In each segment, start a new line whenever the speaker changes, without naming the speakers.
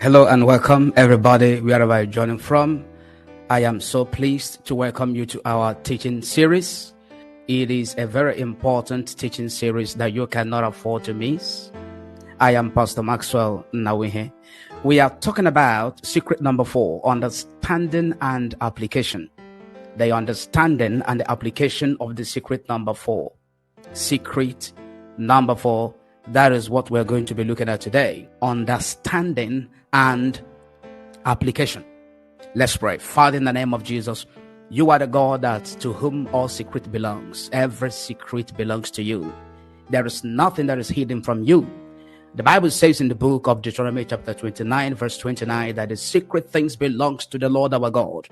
Hello and welcome everybody, wherever you're joining from. I am so pleased to welcome you to our teaching series. It is a very important teaching series that you cannot afford to miss. I am Pst Maxwell, Nnawuihe. We are talking about secret number 4, understanding and application. The understanding and the application of the secret number 4. Secret number 4. That is what we're going to be looking at today. Understanding and application. Let's pray. Father, in the name of Jesus, you are the God that to whom all secret belongs. Every secret belongs to you. There is nothing that is hidden from you. The Bible says in the book of Deuteronomy chapter 29 verse 29 that the secret things belongs to the Lord our God.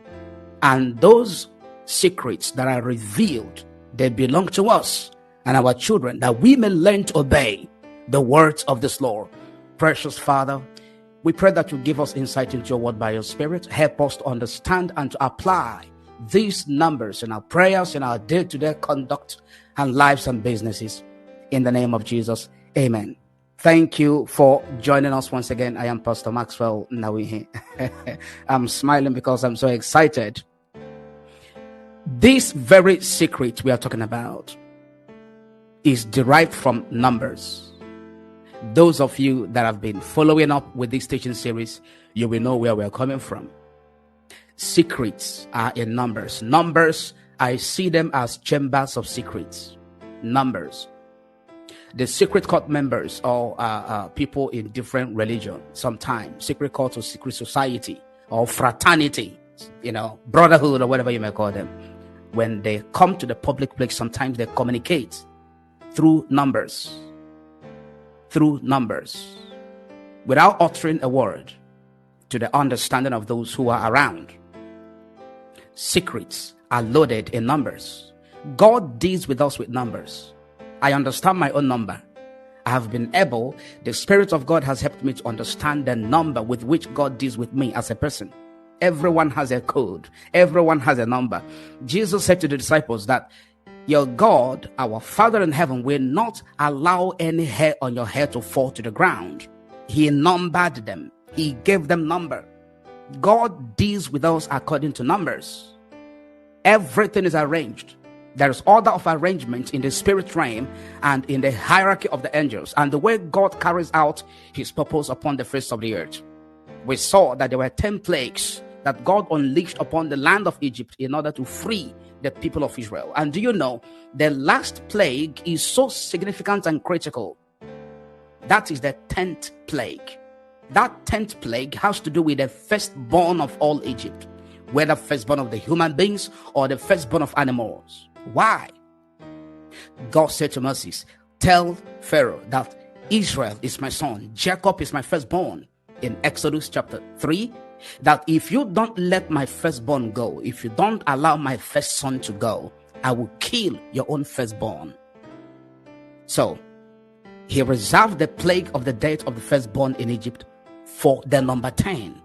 And those secrets that are revealed, they belong to us and our children, that we may learn to obey the words of this Lord. Precious Father, we pray that you give us insight into your word by your Spirit. Help us to understand and to apply these numbers in our prayers, in our day-to-day conduct and lives and businesses. In the name of Jesus, amen. Thank you for joining us once again. I am Pst Maxwell Nnawuihe. I'm smiling because I'm so excited. This very secret we are talking about is derived from numbers. Those of you that have been following up with this teaching series, you will know where we're coming from. Secrets are in numbers. Numbers, I see them as chambers of secrets. Numbers. The secret court members or people in different religions, sometimes secret court or secret society or fraternity, brotherhood or whatever you may call them. When they come to the public place, sometimes they communicate through numbers. Through numbers, without uttering a word, to the understanding of those who are around. Secrets are loaded in numbers. God deals with us with numbers. I understand my own number. I have been able, the Spirit of God has helped me to understand the number with which God deals with me as a person. Everyone has a code. Everyone has a number. Jesus said to the disciples that your God, our Father in heaven, will not allow any hair on your head to fall to the ground. He numbered them. He gave them number. God deals with us according to numbers. Everything is arranged. There is order of arrangement in the spirit realm and in the hierarchy of the angels and the way God carries out his purpose upon the face of the earth. We saw that there were 10 plagues that God unleashed upon the land of Egypt in order to free the people of Israel. And do you know, the last plague is so significant and critical. That is the 10th plague. That 10th plague has to do with the firstborn of all Egypt, whether firstborn of the human beings or the firstborn of animals. Why? God said to Moses, tell Pharaoh that Israel is my son, Jacob is my firstborn. In Exodus chapter 3, that if you don't let my firstborn go, if you don't allow my first son to go, I will kill your own firstborn. So he reserved the plague of the death of the firstborn in Egypt for the number 10.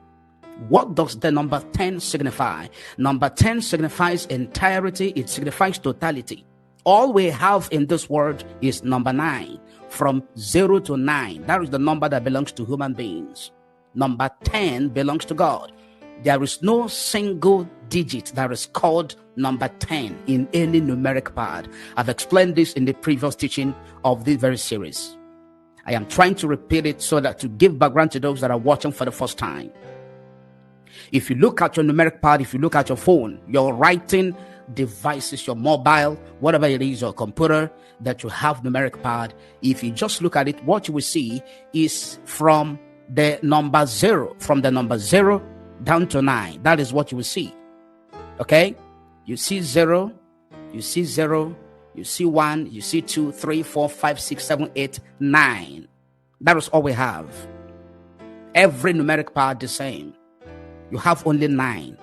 What does the number 10 signify? Number 10 signifies entirety. It signifies totality. All we have in this world is number 9. From 0 to 9, that is the number that belongs to human beings. Number 10 belongs to God. There is no single digit that is called number 10 in any numeric part. I've explained this in the previous teaching of this very series. I am trying to repeat it so that to give background to those that are watching for the first time. If you look at your numeric part, if you look at your phone, your writing devices, your mobile, whatever it is, your computer that you have numeric part, if you just look at it, what you will see is from the number 0, from the number 0 down to 9. That is what you will see. Okay? You see 0, you see 0, you see 1, you see 2, 3, 4, 5, 6, 7, 8, 9. That is all we have. Every numeric part the same. You have only 9.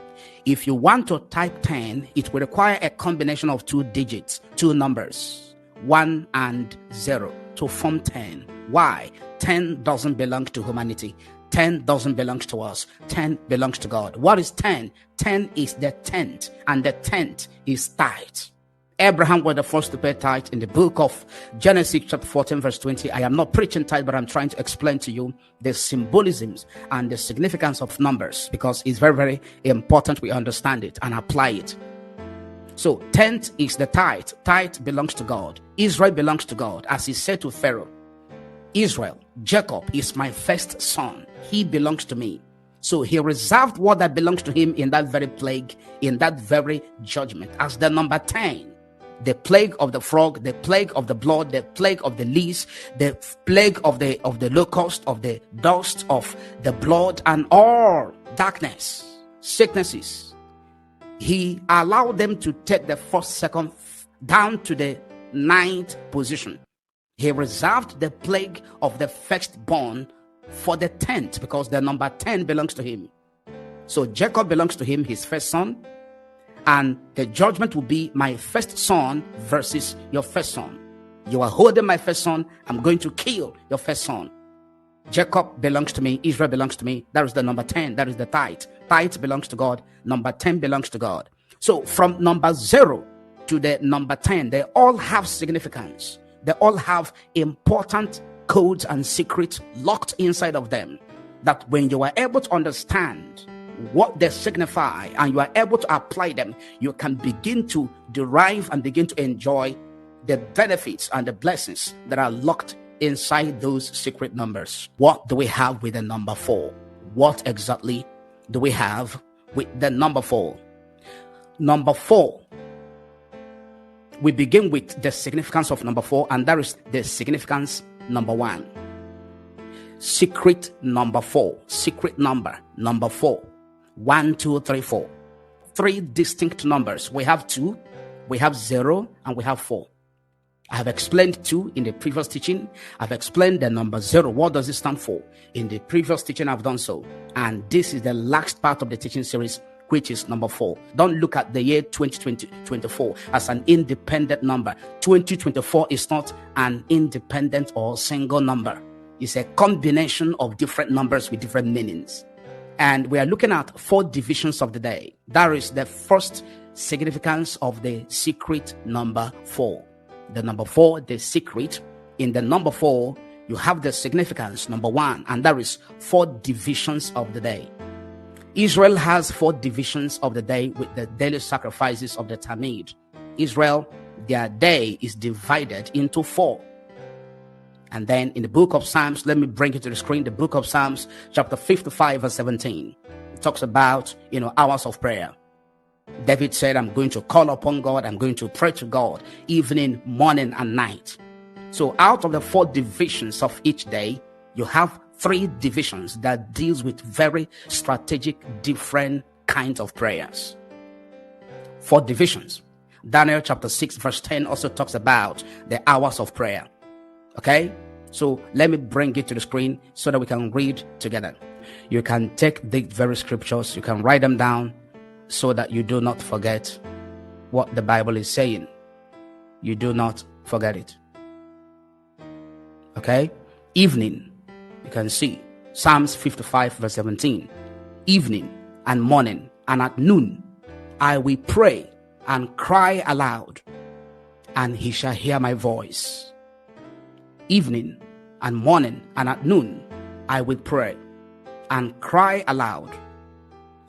If you want to type 10, it will require a combination of 2 digits, 2 numbers, 1 and 0 to form 10. Why? 10 doesn't belong to humanity. 10 doesn't belong to us. 10 belongs to God. What is 10? 10 is the 10th, and the 10th is tithe. Abraham was the first to pay tithe. In the book of Genesis chapter 14 verse 20, I am not preaching tithe, but I'm trying to explain to you the symbolisms and the significance of numbers, because it's very, very important we understand it and apply it. So tenth is the tithe. Tithe belongs to God. Israel belongs to God. As he said to Pharaoh, Israel, Jacob is my first son. He belongs to me. So he reserved what that belongs to him in that very plague, in that very judgment, as the number 10. The plague of the frog, the plague of the blood, the plague of the least, the plague of the locust, of the dust, of the blood, and all darkness, sicknesses. He allowed them to take the first, second, down to the 9th position. He reserved the plague of the firstborn for the 10th, because the number 10 belongs to him. So Jacob belongs to him, his first son. And the judgment will be my first son versus your first son. You are holding my first son. I'm going to kill your first son. Jacob belongs to me. Israel belongs to me. That is the number 10. That is the tithe. Tithe belongs to God. Number 10 belongs to God. So from number 0 to the number 10, they all have significance. They all have important codes and secrets locked inside of them, that when you are able to understand what they signify and you are able to apply them, you can begin to derive and begin to enjoy the benefits and the blessings that are locked inside those secret numbers. What do we have with the number 4? What exactly do we have with the number 4? Number 4, we begin with the significance of number 4, and that is the significance number 1. Secret number 4, secret number 4. 1, 2, 3, 4. 3 distinct numbers. We have 2, we have 0, and we have 4. I have explained 2 in the previous teaching. I've explained the number 0. What does it stand for? In the previous teaching, I've done so. And this is the last part of the teaching series, which is number 4. Don't look at the year 2024 as an independent number. 2024 is not an independent or single number. It's a combination of different numbers with different meanings. And we are looking at 4 divisions of the day. That is the first significance of the secret number 4. The number 4, the secret. In the number 4, you have the significance, number 1, and that is 4 divisions of the day. Israel has 4 divisions of the day with the daily sacrifices of the Tamid. Israel, their day is divided into 4. And then in the book of Psalms, let me bring it to the screen. The book of Psalms, chapter 55, verse 17. It talks about, hours of prayer. David said, I'm going to call upon God. I'm going to pray to God, evening, morning, and night. So out of the 4 divisions of each day, you have 3 divisions that deals with very strategic, different kinds of prayers. 4 divisions. Daniel chapter 6, verse 10 also talks about the hours of prayer. Okay, so let me bring it to the screen so that we can read together. You can take the very scriptures, you can write them down so that you do not forget what the Bible is saying. You do not forget it. Okay, evening, you can see Psalms 55, verse 17. Evening and morning and at noon, I will pray and cry aloud, and he shall hear my voice. Evening and morning and at noon, I will pray and cry aloud,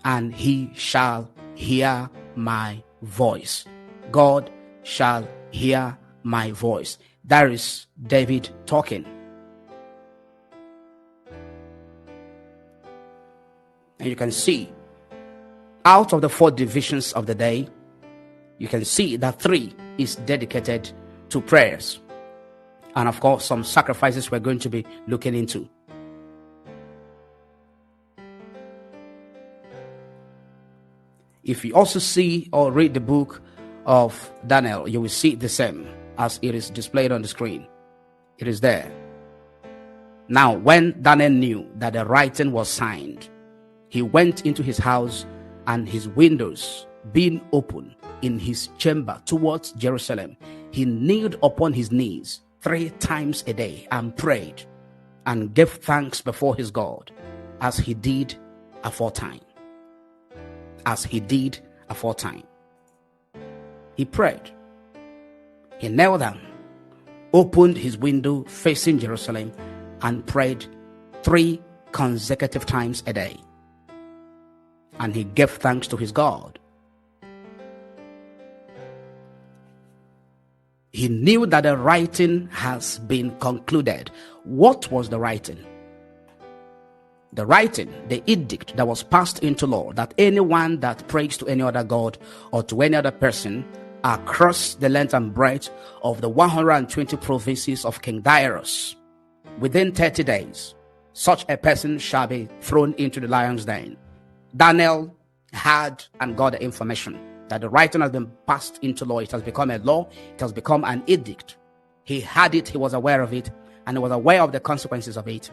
and he shall hear my voice. God shall hear my voice. That is David talking. And you can see, out of the 4 divisions of the day, you can see that 3 is dedicated to prayers. And of course, some sacrifices we're going to be looking into. If you also see or read the book of Daniel, you will see the same as it is displayed on the screen. It is there. Now, when Daniel knew that the writing was signed, he went into his house, and his windows being open in his chamber towards Jerusalem, he kneeled upon his knees 3 times a day and prayed and gave thanks before his God, as he did aforetime. As he did aforetime. He prayed He knelt down, opened his window facing Jerusalem, and prayed 3 consecutive times a day. And he gave thanks to his God. He knew that the writing has been concluded. What was the writing? The writing, the edict that was passed into law, that anyone that prays to any other god or to any other person across the length and breadth of the 120 provinces of King Darius, within 30 days, such a person shall be thrown into the lion's den. Daniel had and got the information that the writing has been passed into law. It has become a law. It has become an edict. He had it. He was aware of it, and he was aware of the consequences of it.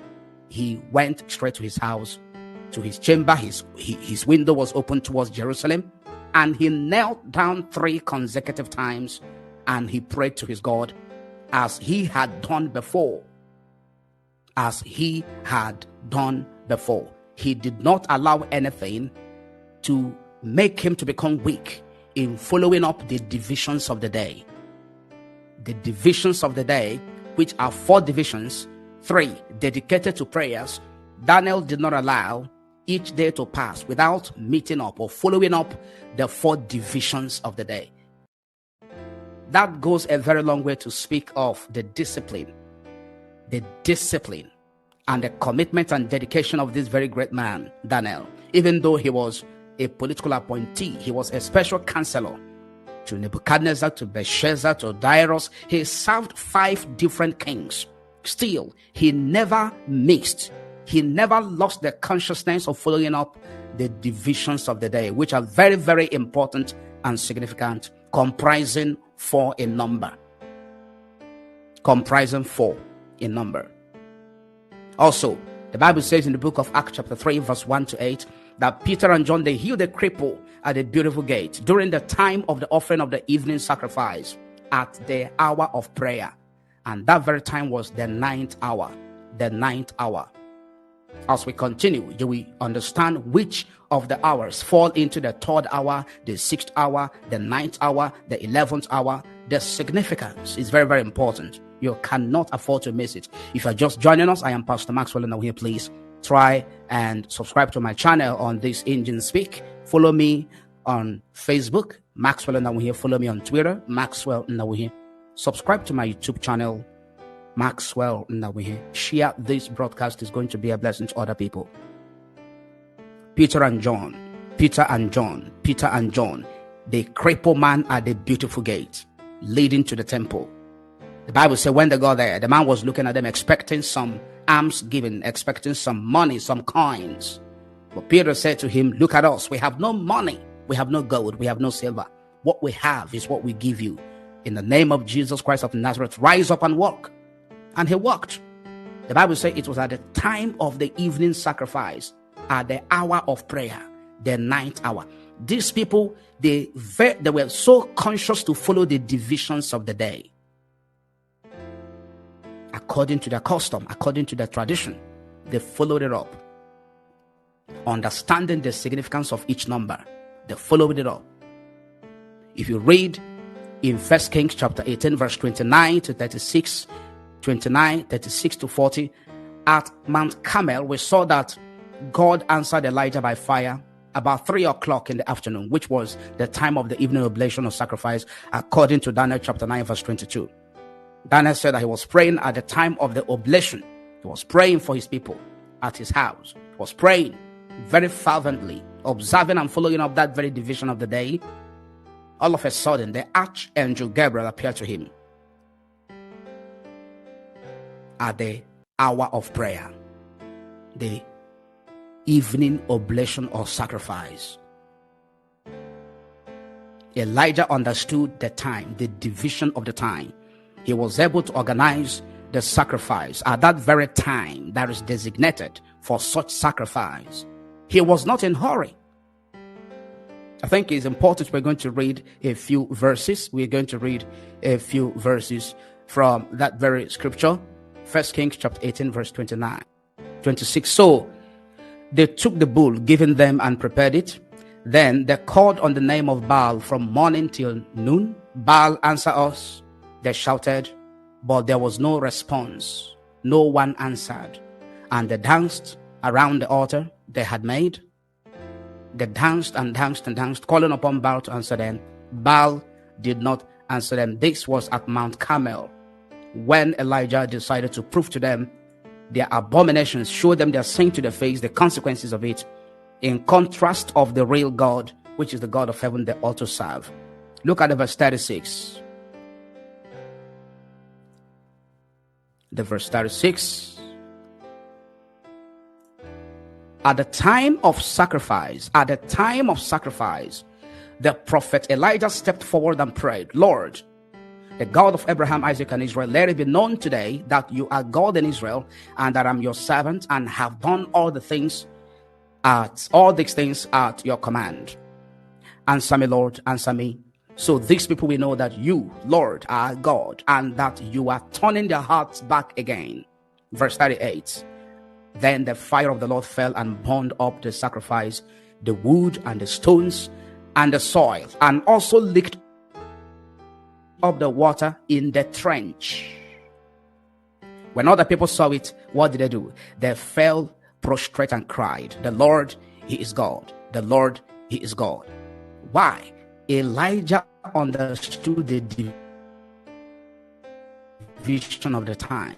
He went straight to his house, to his chamber. His window was open towards Jerusalem, and he knelt down 3 consecutive times, and he prayed to his God as he had done before. As he had done before. He did not allow anything to make him to become weak in following up the divisions of the day. The divisions of the day, which are 4 divisions, 3 dedicated to prayers. Daniel did not allow each day to pass without meeting up or following up the 4 divisions of the day. That goes a very long way to speak of the discipline and the commitment and dedication of this very great man, Daniel. Even though he was a political appointee, he was a special counselor to Nebuchadnezzar, to Belshazzar, to Darius. He served 5 different kings. Still, he never missed. He never lost the consciousness of following up the divisions of the day, which are very, very important and significant, comprising 4 in number. Comprising 4 in number. Also, the Bible says in the book of Acts chapter 3 verse 1 to 8 that Peter and John, they healed a cripple at the beautiful gate during the time of the offering of the evening sacrifice at the hour of prayer. And that very time was the 9th hour. The 9th hour. As we continue, you will understand which of the hours fall into the 3rd hour, the 6th hour, the 9th hour, the 11th hour. The significance is very, very important. You cannot afford to miss it. If you're just joining us, I am Pst Maxwell Nnawuihe. Please try and subscribe to my channel on this Engine Speak. Follow me on Facebook, Maxwell Nnawuihe. Follow me on Twitter, Maxwell Nnawuihe. Subscribe to my YouTube channel, Maxwell Nnawuihe. Share this broadcast. Is going to be a blessing to other people. Peter and John, the crippled man at the beautiful gate leading to the temple. The Bible said when they got there, the man was looking at them expecting some alms given, expecting some money, some coins. But Peter said to him, look at us. We have no money. We have no gold. We have no silver. What we have is what we give you. In the name of Jesus Christ of Nazareth, rise up and walk. And he walked. The Bible says it was at the time of the evening sacrifice, at the hour of prayer, the 9th hour. These people, they were so conscious to follow the divisions of the day. According to their custom, according to their tradition, they followed it up. Understanding the significance of each number, they followed it up. If you read in 1 Kings chapter 18, verse 29 to 36, 29, 36 to 40, at Mount Carmel, we saw that God answered Elijah by fire about 3 o'clock in the afternoon, which was the time of the evening oblation or sacrifice, according to Daniel chapter 9, verse 22. Daniel said that he was praying at the time of the oblation. He was praying for his people at his house. He was praying very fervently, observing and following up that very division of the day. All of a sudden, the archangel Gabriel appeared to him at the hour of prayer, the evening oblation or sacrifice. Elijah understood the time, the division of the time. He was able to organize the sacrifice at that very time that is designated for such sacrifice. He was not in a hurry. I think it's important. We're going to read a few verses. We're going to read a few verses from that very scripture. 1 Kings chapter 18, verse 29, 26. So they took the bull given them and prepared it. Then they called on the name of Baal from morning till noon. Baal, answer us. They shouted, but there was no response. No one answered. And they danced around the altar they had made. They danced and danced and danced, calling upon Baal to answer them. Baal did not answer them. This was at Mount Carmel, when Elijah decided to prove to them their abominations, show them their sin to their face, the consequences of it, in contrast of the real God, which is the God of heaven they ought to serve. Look at the verse 36. The verse 36. At the time of sacrifice, the prophet Elijah stepped forward and prayed, Lord, the God of Abraham, Isaac, and Israel, let it be known today that you are God in Israel, and that I'm your servant, and have done all these things at your command. Answer me, Lord, answer me. So these people will know that you, Lord, are God, and that you are turning their hearts back again. Verse 38. Then the fire of the Lord fell and burned up the sacrifice, the wood and the stones and the soil, and also licked up the water in the trench. When other people saw it, what did they do? They fell prostrate and cried, the Lord, he is God. The Lord, he is God. Why? Elijah understood the division of the time.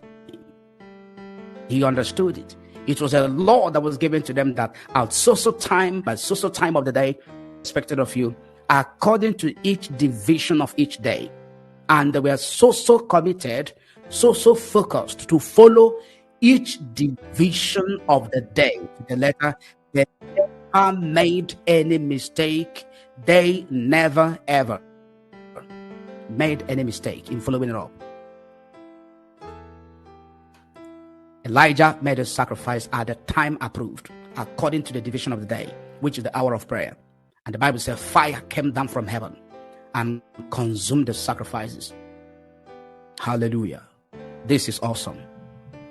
He understood it. It was a law that was given to them that at so time, by so time of the day, expected of you, according to each division of each day. And they were so committed, so focused to follow each division of the day to the letter. They never made any mistake. They never ever made any mistake in following it up. Elijah made a sacrifice at the time approved, according to the division of the day, which is the hour of prayer. And the Bible says fire came down from heaven and consumed the sacrifices. Hallelujah. This is awesome.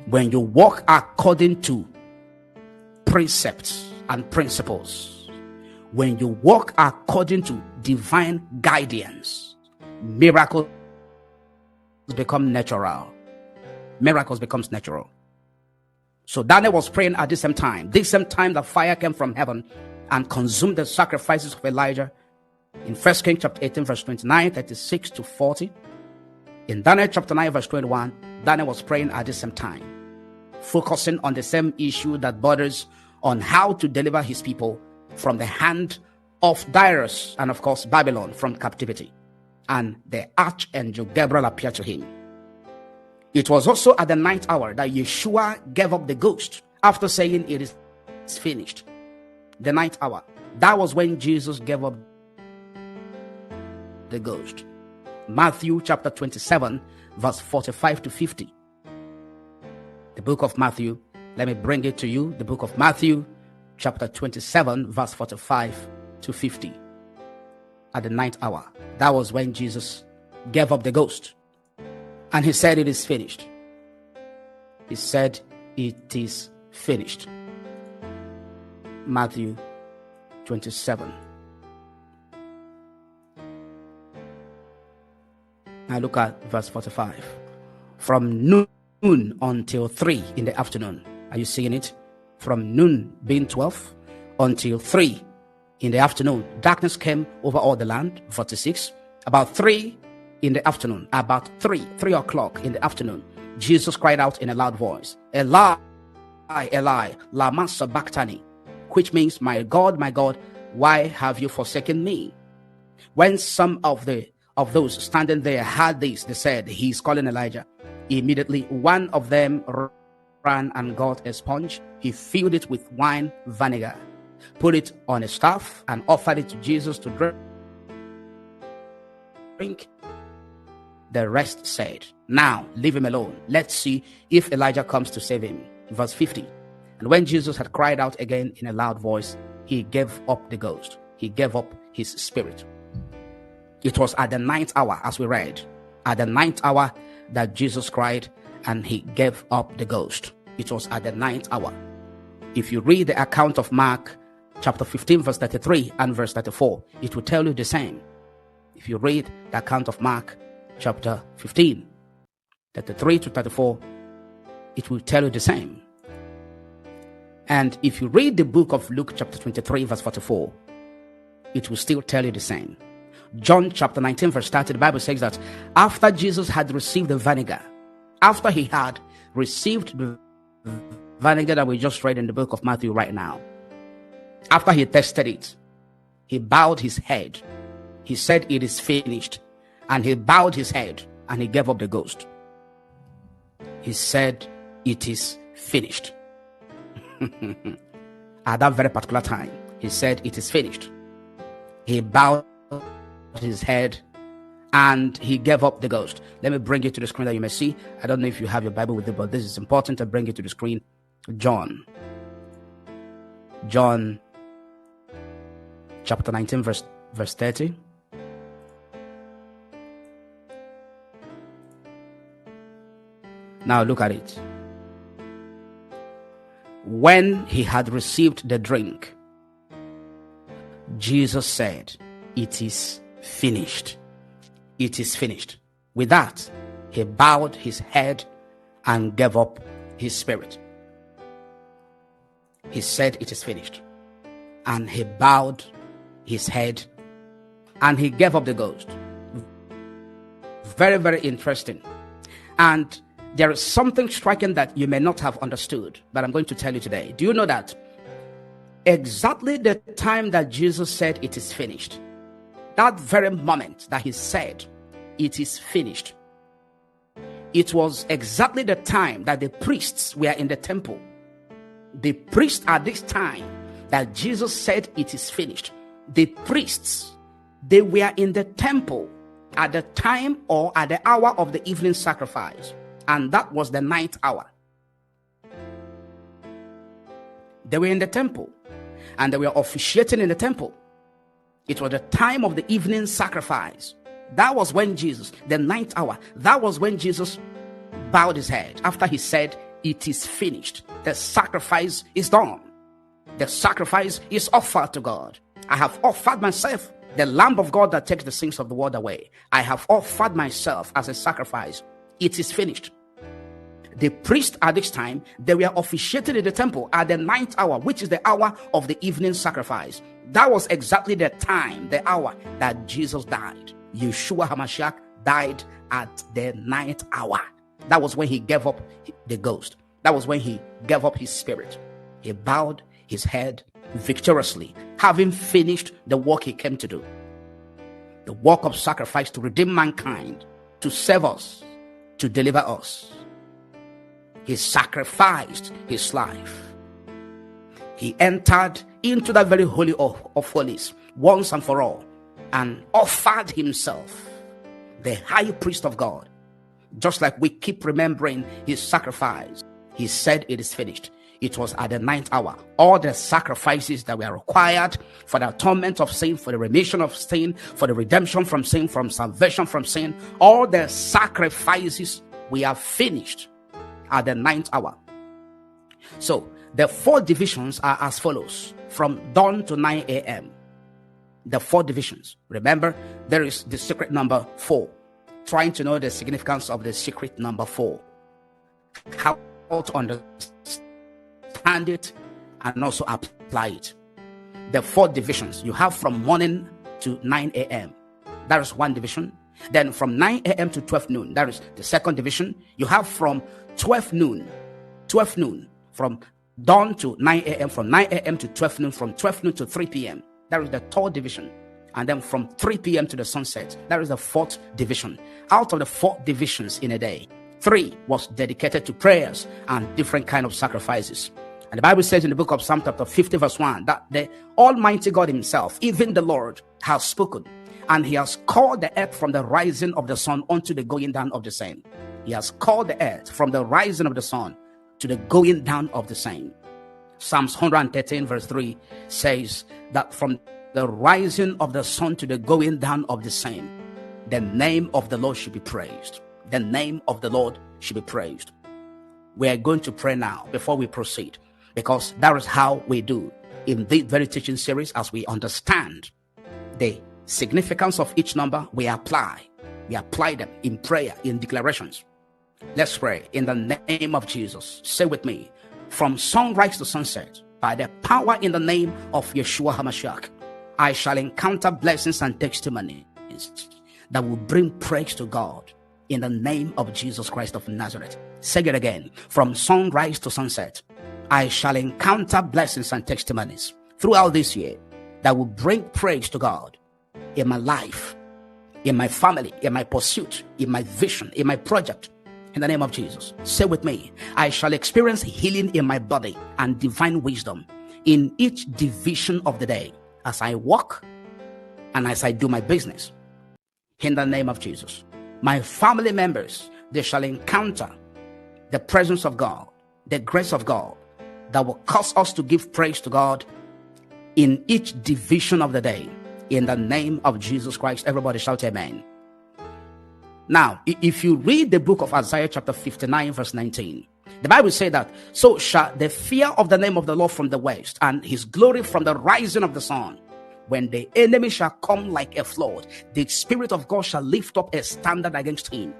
When you walk according to precepts and principles, when you walk according to divine guidance, miracles become natural. Miracles becomes natural. So Daniel was praying at the same time that fire came from heaven and consumed the sacrifices of Elijah. In 1 Kings chapter 18 verse 29, 36 to 40. In Daniel chapter 9 verse 21, Daniel was praying at the same time, focusing on the same issue that borders on how to deliver his people from the hand of Darius and of course Babylon from captivity. And the archangel Gabriel appeared to him. It was also at the ninth hour that Yeshua gave up the ghost after saying it is finished. The ninth hour. That was when Jesus gave up the ghost. Matthew chapter 27 verse 45 to 50. The book of Matthew. Let me bring it to you. The book of Matthew chapter 27 verse 45 to 50. At the ninth hour. That was when Jesus gave up the ghost. And he said it is finished. He said it is finished. Matthew 27. Now look at verse 45. From noon until 3 in the afternoon. Are you seeing it? From noon being 12 until 3 in the afternoon. Darkness came over all the land. 46. About 3 in the afternoon, about 3 o'clock in the afternoon, Jesus cried out in a loud voice, Eli, Eli, lama sabachthani, which means, my God, why have you forsaken me? When some of those standing there heard this, they said, he's calling Elijah. Immediately, one of them ran and got a sponge. He filled it with wine vinegar, put it on a staff, and offered it to Jesus to drink. The rest said, now leave him alone. Let's see if Elijah comes to save him. Verse 50. And when Jesus had cried out again in a loud voice, he gave up the ghost. He gave up his spirit. It was at the ninth hour, as we read, at the ninth hour that Jesus cried and he gave up the ghost. It was at the ninth hour. If you read the account of Mark chapter 15 verse 33 and verse 34, it will tell you the same. If you read the account of Mark chapter 15, 33 to 34, it will tell you the same. And if you read the book of Luke chapter 23 verse 44, it will still tell you the same. John chapter 19 verse 30, the Bible says that after Jesus had received the vinegar, after he had received the vinegar that we just read in the book of Matthew right now, after he tasted it, he bowed his head. He said, "It is finished." And he bowed his head and he gave up the ghost. He said, "It is finished." At that very particular time, he said, "It is finished." He bowed his head and he gave up the ghost. Let me bring it to the screen that you may see. I don't know if you have your Bible with you, but this is important to bring it to the screen. John chapter 19 verse 30. Now look at it. When he had received the drink, Jesus said, "It is finished." It is finished. With that, he bowed his head and gave up his spirit. He said, "It is finished." And he bowed his head and he gave up the ghost. Very, very interesting. And there is something striking that you may not have understood, but I'm going to tell you today. Do you know that exactly the time that Jesus said, "It is finished," that very moment that he said, "It is finished," it was exactly the time that the priests were in the temple. The priests at this time that Jesus said, "It is finished," the priests, they were in the temple at the time or at the hour of the evening sacrifice. And that was the ninth hour. They were in the temple and they were officiating in the temple. It was the time of the evening sacrifice. That was when Jesus, the ninth hour, that was when Jesus bowed his head after he said, "It is finished." The sacrifice is done. The sacrifice is offered to God. I have offered myself, the Lamb of God that takes the sins of the world away. I have offered myself as a sacrifice. It is finished. The priest at this time, they were officiating in the temple at the ninth hour, which is the hour of the evening sacrifice. That was exactly the time, the hour that Jesus died. Yeshua HaMashiach died at the ninth hour. That was when he gave up the ghost. That was when he gave up his spirit. He bowed his head victoriously, having finished the work he came to do. The work of sacrifice to redeem mankind, to save us, to deliver us. He sacrificed his life. He entered into that very holy of holies once and for all and offered himself, the high priest of God. Just like we keep remembering his sacrifice, he said, "It is finished." It was at the ninth hour. All the sacrifices that were required for the atonement of sin, for the remission of sin, for the redemption from sin, from salvation from sin, all the sacrifices we have finished at the ninth hour. So the four divisions are as follows: from dawn to 9 a.m. The four divisions. Remember, there is the secret number 4. Trying to know the significance of the secret number 4. How to understand it and also apply it. The four divisions you have from morning to 9 a.m. That is one division. Then from 9 a.m. to 12 noon, that is the second division. You have from 12 noon, from dawn to 9 a.m., from 9 a.m. to 12 noon, from 12 noon to 3 p.m. That is the third division. And then from 3 p.m. to the sunset, that is the fourth division. Out of the 4 divisions in a day, 3 was dedicated to prayers and different kind of sacrifices. And the Bible says in the book of Psalm chapter 50 verse 1 that the Almighty God himself, even the Lord, has spoken, and he has called the earth from the rising of the sun unto the going down of the same. He has called the earth from the rising of the sun to the going down of the same. Psalms 113 verse 3 says that from the rising of the sun to the going down of the same, the name of the Lord should be praised. The name of the Lord should be praised. We are going to pray now before we proceed, because that is how we do in this very teaching series. As we understand the significance of each number, we apply We apply them in prayer, in declarations. Let's pray in the name of Jesus. Say with me, from sunrise to sunset, by the power in the name of Yeshua HaMashiach, I shall encounter blessings and testimonies that will bring praise to God in the name of Jesus Christ of Nazareth. Say it again. From sunrise to sunset, I shall encounter blessings and testimonies throughout this year that will bring praise to God in my life, in my family, in my pursuit, in my vision, in my project. In the name of Jesus, say with me, I shall experience healing in my body and divine wisdom in each division of the day as I walk and as I do my business. In the name of Jesus, my family members, they shall encounter the presence of God, the grace of God that will cause us to give praise to God in each division of the day. In the name of Jesus Christ, everybody shout amen. Now, if you read the book of Isaiah chapter 59 verse 19, the Bible says that, so shall the fear of the name of the Lord from the west, and his glory from the rising of the sun. When the enemy shall come like a flood, the Spirit of God shall lift up a standard against him.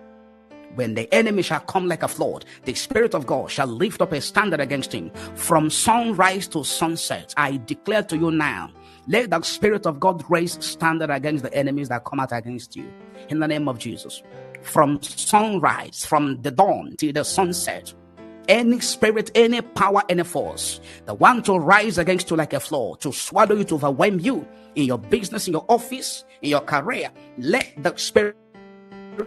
When the enemy shall come like a flood, the Spirit of God shall lift up a standard against him. From sunrise to sunset, I declare to you now, let the Spirit of God raise standard against the enemies that come out against you. In the name of Jesus. From sunrise, from the dawn till the sunset, any spirit, any power, any force that want to rise against you like a flood, to swallow you, to overwhelm you in your business, in your office, in your career, let the Spirit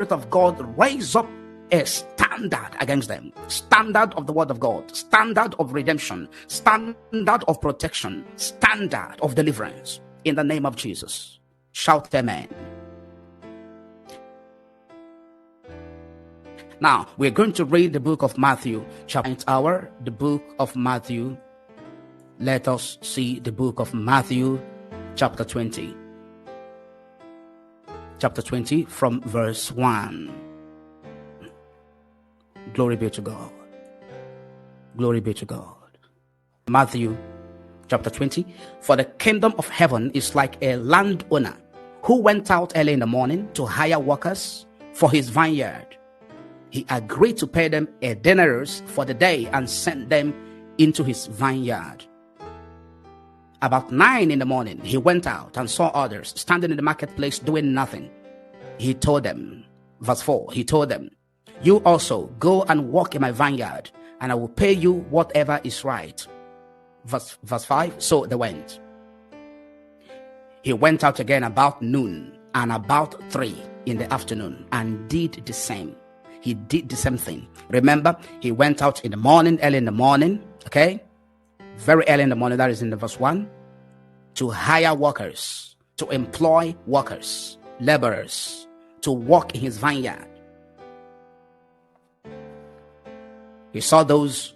of God raise up a standard against them. Standard of the word of God, standard of redemption, standard of protection, standard of deliverance. In the name of Jesus. Shout amen. Now, we're going to read the book of Matthew, chapter hour, the book of Matthew. Let us see the book of Matthew, chapter 20. Chapter 20 from verse 1. Glory be to God. Glory be to God. Matthew, chapter 20. For the kingdom of heaven is like a landowner who went out early in the morning to hire workers for his vineyard. He agreed to pay them a denarius for the day and sent them into his vineyard. About 9 in the morning, he went out and saw others standing in the marketplace doing nothing. He told them, verse 4, he told them, you also go and walk in my vineyard, and I will pay you whatever is right. Verse 5, so they went. He went out again about noon and about 3 in the afternoon and did the same. He did the same thing. Remember, he went out in the morning, early in the morning, okay? Very early in the morning, that is in the verse 1, to hire workers, to employ workers, laborers, to work in his vineyard. He saw those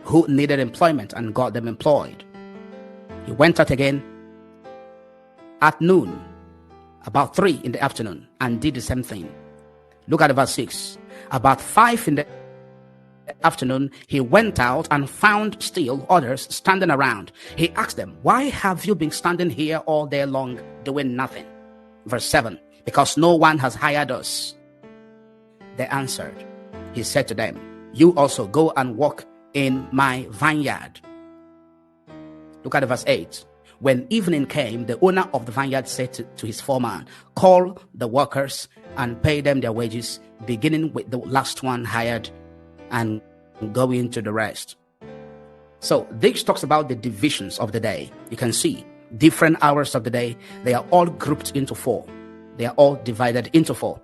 who needed employment and got them employed. He went out again at noon, about 3 in the afternoon, and did the same thing. Look at verse 6. About 5 in the afternoon, he went out and found still others standing around. He asked them, why have you been standing here all day long doing nothing? Verse 7. Because no one has hired us. They answered. He said to them, you also go and walk in my vineyard. Look at verse 8. When evening came, the owner of the vineyard said to his foreman, call the workers and pay them their wages, beginning with the last one hired and going to the rest. So this talks about the divisions of the day. You can see different hours of the day. They are all grouped into 4. They are all divided into 4.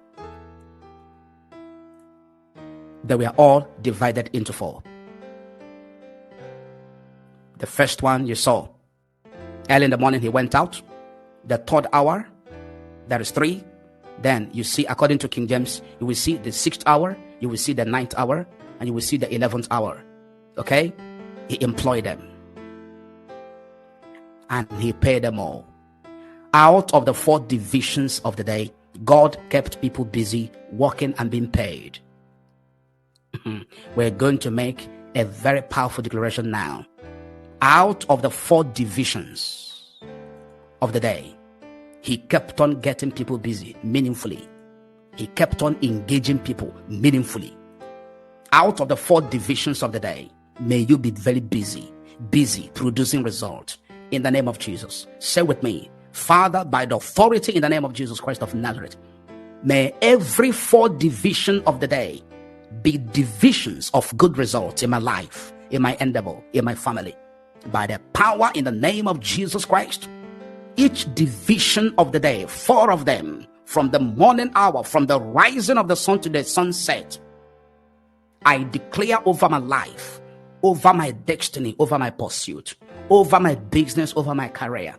They were all divided into 4. The first one you saw, early in the morning he went out. The 3rd hour, that is 3. Then you see, according to King James, you will see the 6th hour, you will see the 9th hour, and you will see the 11th hour. Okay? He employed them. And he paid them all. Out of the 4 divisions of the day, God kept people busy working and being paid. We're going to make a very powerful declaration now. Out of the 4 divisions of the day, he kept on getting people busy meaningfully. he kept on engaging people meaningfully. Out of the 4 divisions of the day, may you be very busy producing results in the name of Jesus. Say with me, Father, by the authority in the name of Jesus Christ of Nazareth, may every 4 division of the day be divisions of good results in my life, in my endeavor, in my family. By the power in the name of Jesus Christ, each division of the day, 4 of them, from the morning hour, from the rising of the sun to the sunset, I declare over my life, over my destiny, over my pursuit, over my business, over my career,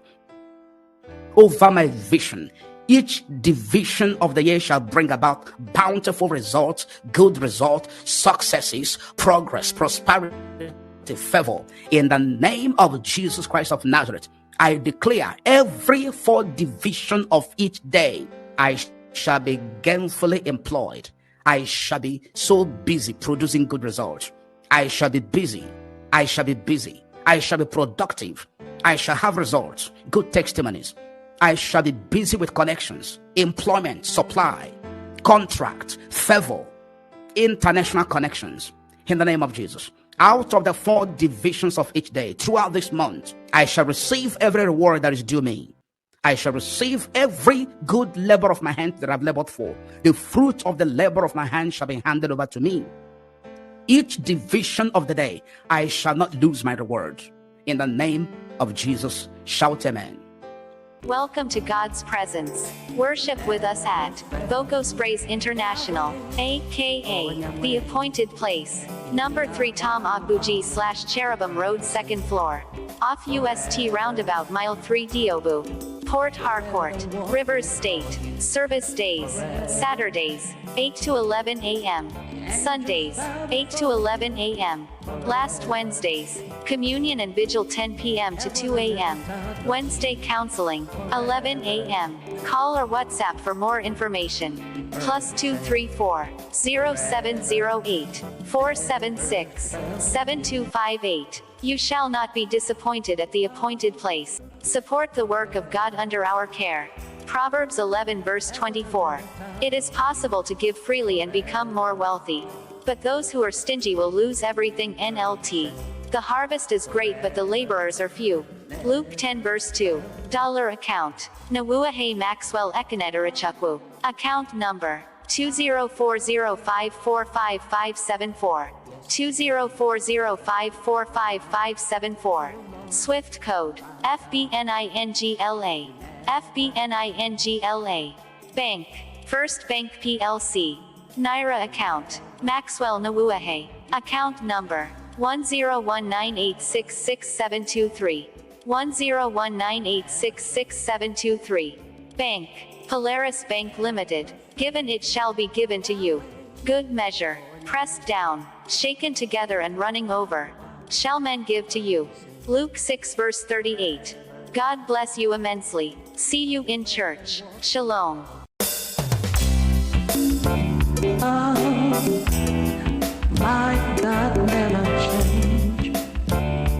over my vision. Each division of the year shall bring about bountiful results, good results, successes, progress, prosperity, favor. In the name of Jesus Christ of Nazareth, I declare every 4 division of each day, I shall be gainfully employed. I shall be so busy producing good results. I shall be busy. I shall be busy. I shall be productive. I shall have results, good testimonies. I shall be busy with connections, employment, supply, contract, favor, international connections. In the name of Jesus, out of the 4 divisions of each day, throughout this month, I shall receive every reward that is due me. I shall receive every good labor of my hand that I've labored for. The fruit of the labor of my hand shall be handed over to me. Each division of the day, I shall not lose my reward. In the name of Jesus, shout amen.
Welcome to God's presence. Worship with us at Vocos Praise International, aka The Appointed Place, number 3 Tom Agbuji/Cherubim Road, 2nd floor, off UST Roundabout, mile 3 Diobu, Port Harcourt, Rivers State. Service days: Saturdays, 8 to 11 a.m. Sundays, 8 to 11 a.m. Last Wednesdays, Communion and Vigil 10 p.m. to 2 a.m. Wednesday Counseling, 11 a.m. Call or WhatsApp for more information. +234 0708 476 7258. You shall not be disappointed at the appointed place. Support the work of God under our care. Proverbs 11 verse 24. It is possible to give freely and become more wealthy, but those who are stingy will lose everything. NLT. The harvest is great but the laborers are few. Luke 10 verse 2. Dollar account. Nnawuihe Maxwell Ekanetarichukwu. Account number 2040545574. 2040545574. Swift code FBNINGLA. FBNINGLA. Bank, First Bank PLC. Naira account, Maxwell Nnawuihe. Account number 10198666723. 10198666723. Bank, Polaris Bank Limited. Given it shall be given to you. Good measure, pressed down, shaken together and running over, shall men give to you. Luke 6 verse 38. God bless you immensely. See you in church. Shalom.
My God never change.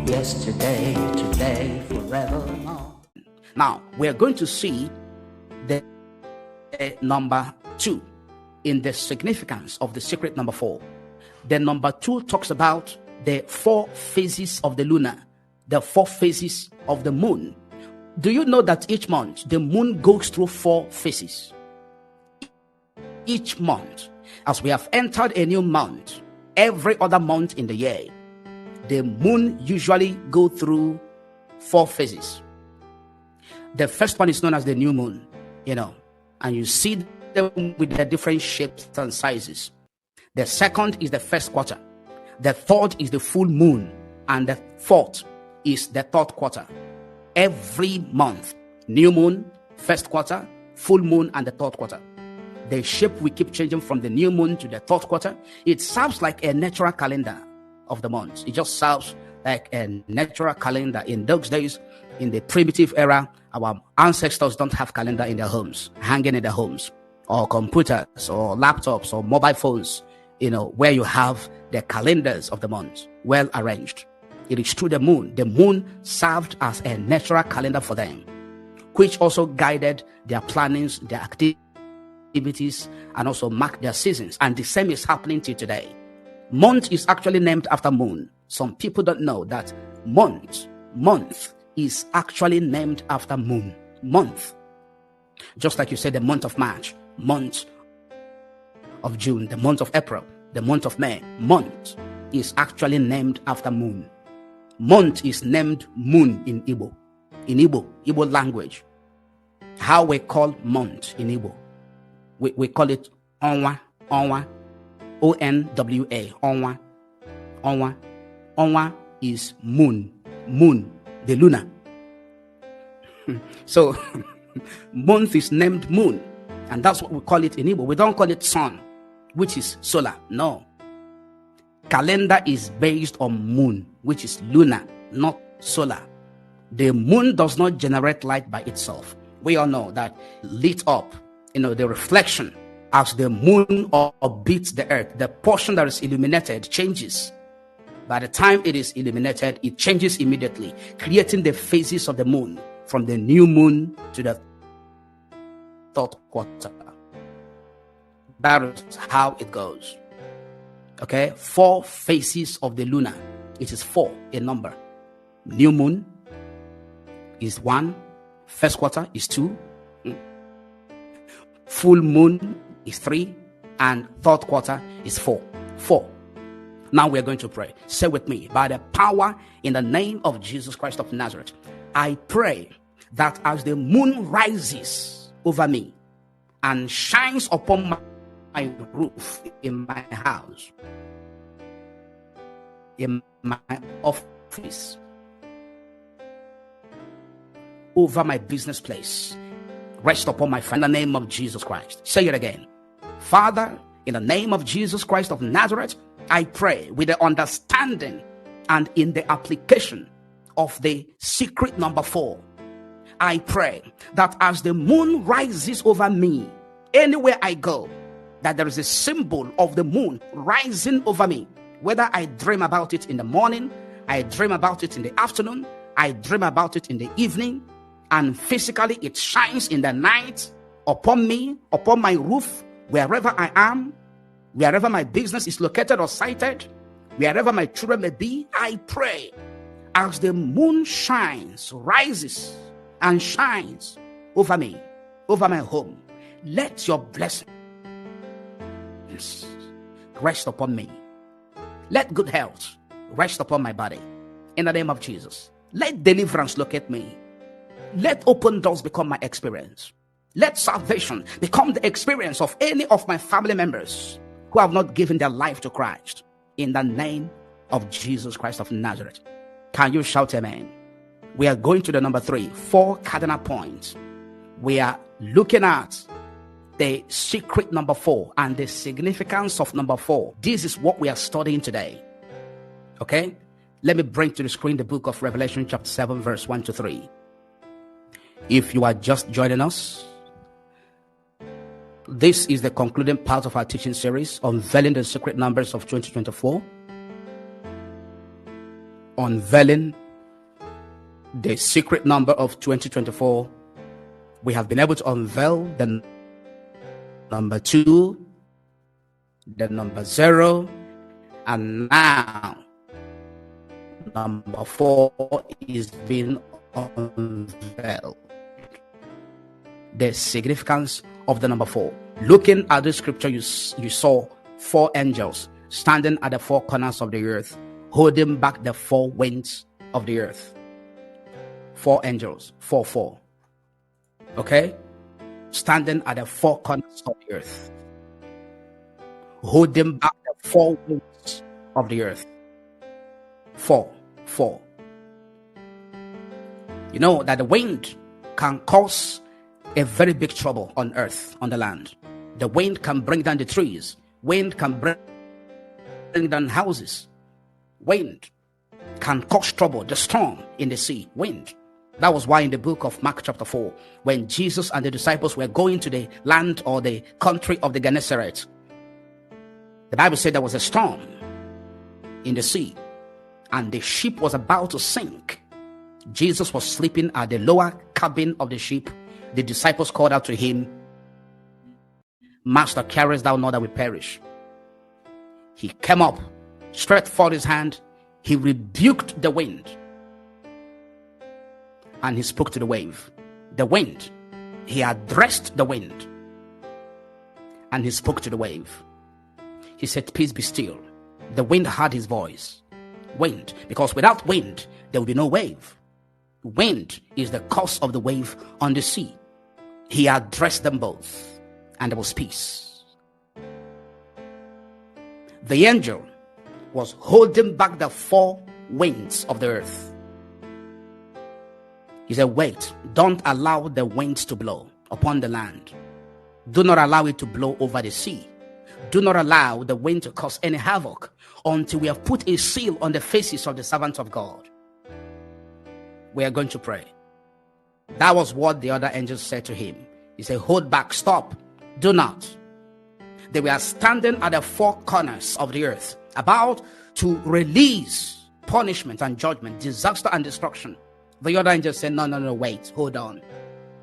Yesterday, today, forevermore. Now, we're going to see the number 2 in the significance of the secret number 4. The number 2 talks about the 4 phases of the lunar, the 4 phases of the moon. Do you know that each month the moon goes through 4 phases? Each month, as we have entered a new month, every other month in the year, the moon usually go through 4 phases. The first one is known as the new moon, and you see them with their different shapes and sizes. The second is the first quarter. The third is the full moon, and the fourth is the third quarter. Every month, new moon, first quarter, full moon, and the third quarter. The shape will keep changing from the new moon to the third quarter. It serves like a natural calendar of the months. It just serves like a natural calendar. In those days, in the primitive era, our ancestors don't have calendar in their homes, hanging in their homes, or computers, or laptops, or mobile phones, where you have the calendars of the months well arranged. It is through the moon. The moon served as a natural calendar for them, which also guided their plannings, their activities, festivities and also mark their seasons. And the same is happening till today. Month is actually named after moon. Some people don't know that month is actually named after moon. Month. Just like you said, the month of March, month of June, the month of April, the month of May. Month is actually named after moon. Month is named moon in Igbo. In Igbo language. How we call month in Igbo. We call it Onwa. Onwa. O-N-W-A. Onwa. Onwa. Onwa is moon. Moon. The lunar. So, month is named moon. And that's what we call it in Igbo. We don't call it sun, which is solar. No. Calendar is based on moon, which is lunar, not solar. The moon does not generate light by itself. We all know that lit up, the reflection as the moon orbits the earth, the portion that is illuminated changes. By the time it is illuminated, it changes immediately, creating the phases of the moon from the new moon to the third quarter. That is how it goes. Okay, 4 phases of the lunar. It is 4, a number. New moon is 1. First quarter is 2. Full moon is 3. And third quarter is 4. 4. Now we are going to pray. Say with me, by the power in the name of Jesus Christ of Nazareth, I pray that as the moon rises over me and shines upon my roof in my house, in my office, over my business place, rest upon my friend in the name of Jesus Christ. Say it again. Father, in the name of Jesus Christ of Nazareth, I pray with the understanding and in the application of the secret number 4. I pray that as the moon rises over me, anywhere I go, that there is a symbol of the moon rising over me. Whether I dream about it in the morning, I dream about it in the afternoon, I dream about it in the evening, and physically it shines in the night upon me, upon my roof, wherever I am, wherever my business is located or sited, wherever my children may be. I pray as the moon shines, rises and shines over me, over my home, let your blessings rest upon me. Let good health rest upon my body. In the name of Jesus, let deliverance locate me. Let open doors become my experience. Let salvation become the experience of any of my family members who have not given their life to Christ. In the name of Jesus Christ of Nazareth. Can you shout amen? We are going to the number 3, 4 cardinal points. We are looking at the secret number 4 and the significance of number 4. This is what we are studying today. Okay? Let me bring to the screen the book of Revelation chapter 7 verse 1 to 3. If you are just joining us, this is the concluding part of our teaching series, Unveiling the Secret Numbers of 2024. Unveiling the secret number of 2024. We have been able to unveil the number 2, the number 0, and now number 4 is being unveiled. The significance of the number 4. Looking at the scripture, you saw 4 angels standing at the 4 corners of the earth, holding back the 4 winds of the earth. 4 angels, 4. Okay? Standing at the 4 corners of the earth, holding back the 4 winds of the earth. 4. You know that the wind can cause a very big trouble on earth, on the land. The wind can bring down the trees. Wind can bring down houses. Wind can cause trouble, the storm in the sea. Wind. That was why in the book of Mark chapter 4, when Jesus and the disciples were going to the land or the country of the Gennesaret, the Bible said there was a storm in the sea and the ship was about to sink. Jesus was sleeping at the lower cabin of the ship. The disciples called out to him Master, carest thou not that we perish? He came up, stretched forth his hand, he rebuked the wind, and he spoke to the wave. The wind, he addressed the wind, and he spoke to the wave. He said, peace be still. The wind heard his voice. Wind, because without wind, there will be no wave. Wind is the cause of the wave on the sea. He addressed them both, and there was peace. The angel was holding back the four winds of the earth. He said, wait, don't allow the winds to blow upon the land. Do not allow it to blow over the sea. Do not allow the wind to cause any havoc until we have put a seal on the faces of the servants of God. We are going to pray. That was what the other angels said to him. He said, hold back, stop, do not. They were standing at the four corners of the earth, about to release punishment and judgment, disaster and destruction. The other angel said, no, wait, hold on.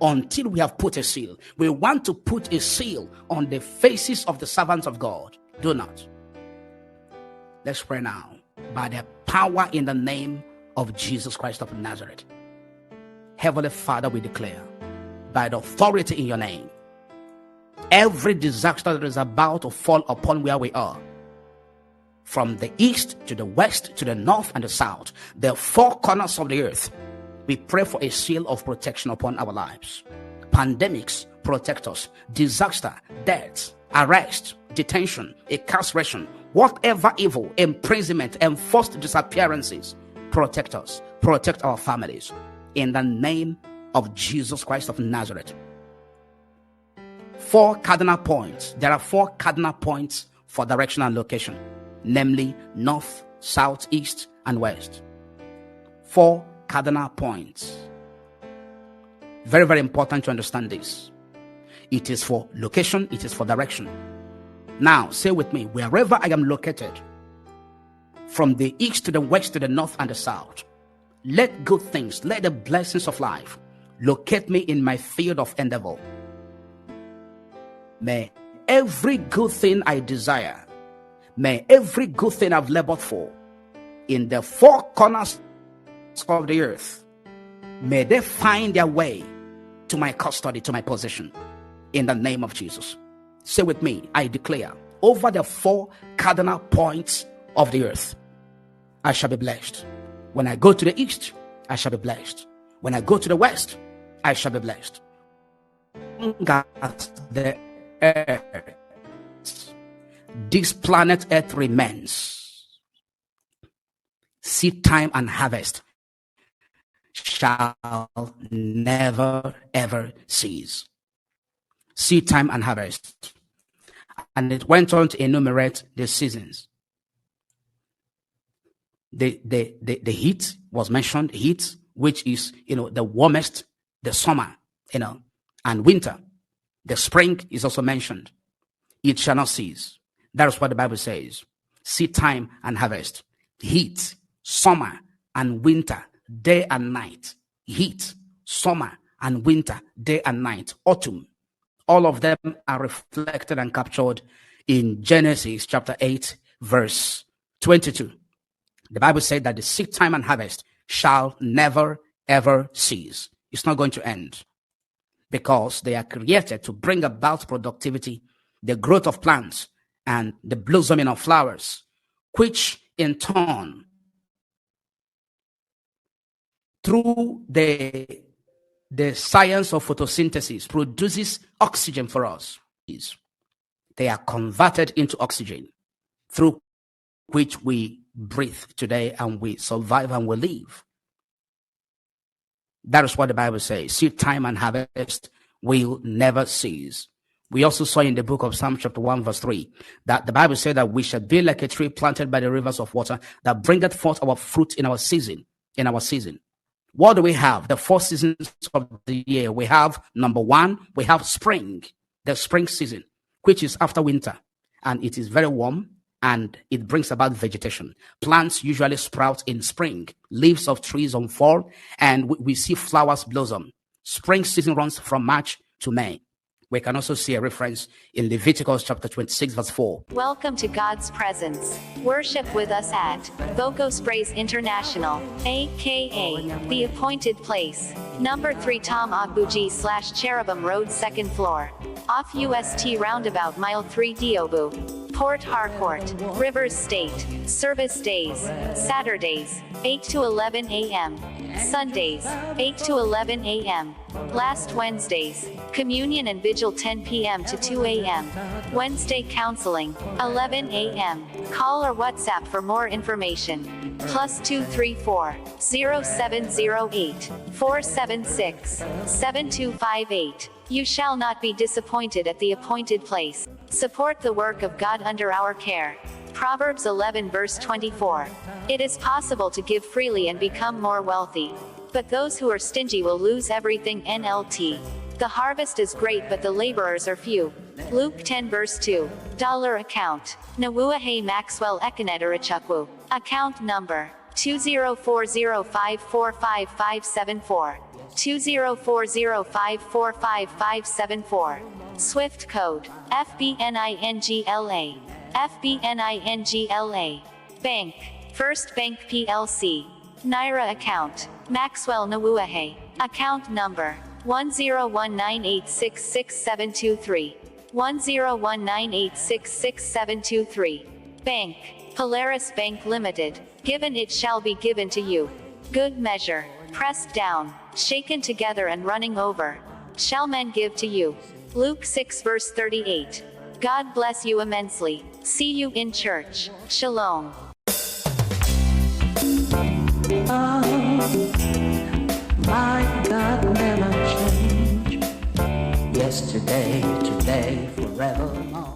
Until we have put a seal. We want to put a seal on the faces of the servants of God. Do not. Let's pray now. By the power in the name of Jesus Christ of Nazareth. Heavenly Father, we declare, by the authority in your name, every disaster that is about to fall upon where we are, from the east to the west to the north and the south, the four corners of the earth, we pray for a seal of protection upon our lives. Pandemics, protect us. Disaster, death, arrest, detention, incarceration, whatever evil, imprisonment, enforced disappearances, protect us. Protect our families. In the name of Jesus Christ of Nazareth. 4 cardinal points. There are 4 cardinal points for direction and location, namely north, south, east, and west. 4 cardinal points. Very, very important to understand this. It is for location, it is for direction. Now, say with me, wherever I am located, from the east to the west to the north and the south, let good things, let the blessings of life locate me in my field of endeavor. May every good thing I desire, may every good thing I've labored for, in the 4 corners of the earth, may they find their way to my custody, to my possession, in the name of Jesus. Say with me, I declare, over the 4 cardinal points of the earth, I shall be blessed. When I go to the east, I shall be blessed. When I go to the west, I shall be blessed. The earth, this planet earth remains, seed time and harvest shall never ever cease. Seed time and harvest. And it went on to enumerate the seasons. The heat was mentioned, heat, which is, the warmest, the summer, and winter. The spring is also mentioned. It shall not cease. That is what the Bible says. Seed time and harvest. Heat, summer and winter, day and night. Heat, summer and winter, day and night. Autumn. All of them are reflected and captured in Genesis chapter 8, verse 22. The Bible said that the seed time and harvest shall never, ever cease. It's not going to end, because they are created to bring about productivity, the growth of plants, and the blossoming of flowers, which in turn, through the science of photosynthesis, produces oxygen for us. They are converted into oxygen, through which we breathe today, and we survive and we live. That is what the Bible says. Seed time and harvest will never cease. We also saw in the book of Psalm chapter 1 verse 3 that the Bible said that we shall be like a tree planted by the rivers of water that bringeth forth our fruit in our season. What do we have? The 4 seasons of the year. We have, number 1, we have spring, the spring season, which is after winter, and it is very warm, and it brings about vegetation. Plants usually sprout in spring. Leaves of trees unfold, and we see flowers blossom. Spring season runs from March to May. We can also see a reference in Leviticus chapter 26, verse 4.
Welcome to God's presence. Worship with us at Vocos Praise International, aka The Appointed Place. Number 3 Tom Nnawuihe / Cherubim Road, 2nd floor. Off UST Roundabout, Mile 3 Diobu. Port Harcourt, Rivers State. Service days: Saturdays, 8 to 11 a.m. Sundays, 8 to 11 a.m. Last Wednesdays, Communion and Vigil 10 p.m. to 2 a.m. Wednesday Counseling, 11 a.m. Call or WhatsApp for more information. +234 0708 476 7258. You shall not be disappointed at the appointed place. Support the work of God under our care. Proverbs 11 verse 24. It is possible to give freely and become more wealthy. But those who are stingy will lose everything. NLT. The harvest is great but the laborers are few. Luke 10 verse 2. Dollar account. Nnawuihe Maxwell Ekanetarichukwu. Account number 2040545574. 2040545574. Swift code FBNINGLA. FBNINGLA. Bank First Bank PLC. Naira account Maxwell Nnawuihe. Account number 10198666723. 10198666723. Bank Polaris Bank Limited. Given it shall be given to you. Good measure, pressed down, shaken together and running over, shall men give to you. Luke 6 verse 38. God bless you immensely. See you in church. Shalom.
My God never change.
Yesterday, today, forevermore.